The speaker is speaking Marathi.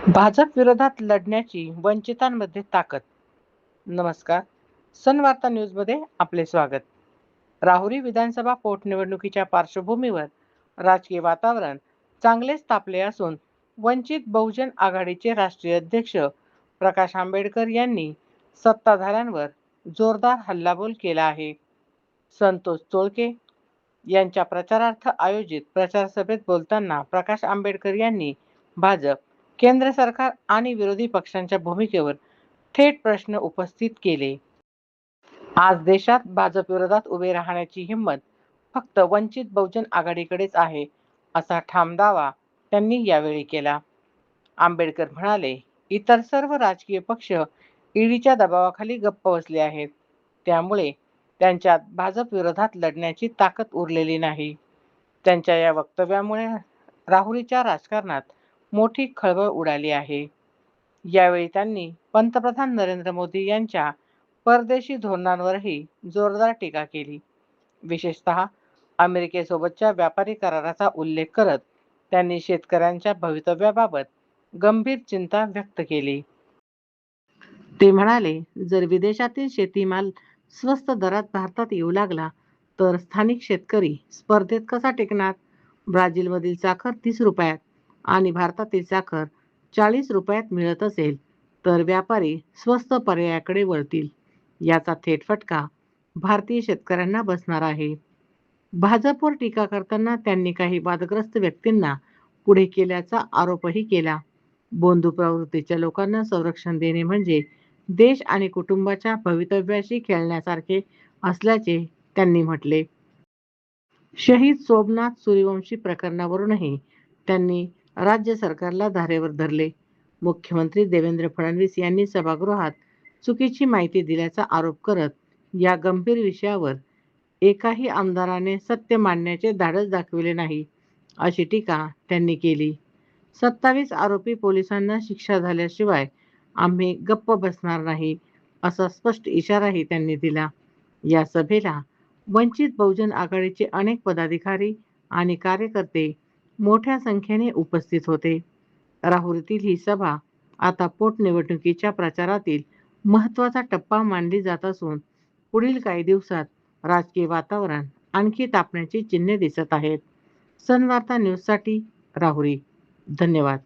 भाजप विरोधात लढण्याची वंचितांमध्ये ताकद. नमस्कार. सन वार्ता न्यूजमध्ये आपले स्वागत. राहुरी विधानसभा पोटनिवडणुकीच्या पार्श्वभूमीवर राजकीय वातावरण चांगलेच तापले असून वंचित बहुजन आघाडीचे राष्ट्रीय अध्यक्ष प्रकाश आंबेडकर यांनी सत्ताधाऱ्यांवर जोरदार हल्लाबोल केला आहे. संतोष तोळके यांच्या प्रचारार्थ आयोजित प्रचार सभेत बोलताना प्रकाश आंबेडकर यांनी भाजप, केंद्र सरकार आणि विरोधी पक्षांच्या भूमिकेवर थेट प्रश्न उपस्थित केले. आज देशात भाजप विरोधात उभे राहण्याची हिंमत फक्त वंचित बहुजन आघाडीकडेच आहे, असा ठाम दावा त्यांनी यावेळी केला. आंबेडकर म्हणाले, इतर सर्व राजकीय पक्ष ईडीच्या दबावाखाली गप्प बसले आहेत. त्यामुळे त्यांच्यात भाजप विरोधात लढण्याची ताकद उरलेली नाही. त्यांच्या या वक्तव्यामुळे राहुरीच्या राजकारणात मोठी खळबळ उडाली आहे. यावेळी त्यांनी पंतप्रधान नरेंद्र मोदी यांच्या परदेशी धोरणांवरही जोरदार टीका केली. विशेषतः अमेरिकेसोबतच्या व्यापारी कराराचा उल्लेख करत त्यांनी शेतकऱ्यांच्या भवितव्याबाबत गंभीर चिंता व्यक्त केली. ते म्हणाले, जर विदेशातील शेतीमाल स्वस्त दरात भारतात येऊ लागला तर स्थानिक शेतकरी स्पर्धेत कसा टिकणार? ब्राझीलमधील साखर 30 रुपयात आणि भारतातील साखर 40 रुपयात मिळत असेल तर व्यापारी स्वस्त पर्यायाकडे वळतील. याचा थेट फटका भारतीय शेतकऱ्यांना बसणार आहे. भाजपवर टीका करताना त्यांनी काही वादग्रस्त व्यक्तींना पुढे केल्याचा आरोपही केला. बोंधू प्रवृत्तीच्या लोकांना संरक्षण देणे म्हणजे देश आणि कुटुंबाच्या भवितव्याशी खेळण्यासारखे असल्याचे त्यांनी म्हटले. शहीद सोमनाथ सूर्यवंशी प्रकरणावरूनही त्यांनी राज्य सरकारला धारेवर धरले. मुख्यमंत्री देवेंद्र फडणवीस यांनी सभागृहात चुकीची माहिती दिल्याचा आरोप करत या गंभीर विषयावर एकाही आमदाराने सत्य मांडण्याचे धाडस दाखविले नाही, अशी टीका त्यांनी केली. 27 आरोपी पोलिसांना शिक्षा झाल्याशिवाय आम्ही गप्प बसणार नाही, असा स्पष्ट इशाराही त्यांनी दिला. या सभेला वंचित बहुजन आघाडीचे अनेक पदाधिकारी आणि कार्यकर्ते मोठ्या संख्येने उपस्थित होते. राहुरीतील ही सभा आता पोटनिवडणुकीच्या प्रचारातील महत्त्वाचा टप्पा मानली जात असून पुढील काही दिवसात राजकीय वातावरण आणखी तापण्याची चिन्हे दिसत आहेत. सन वार्ता न्यूजसाठी राहुरी. धन्यवाद.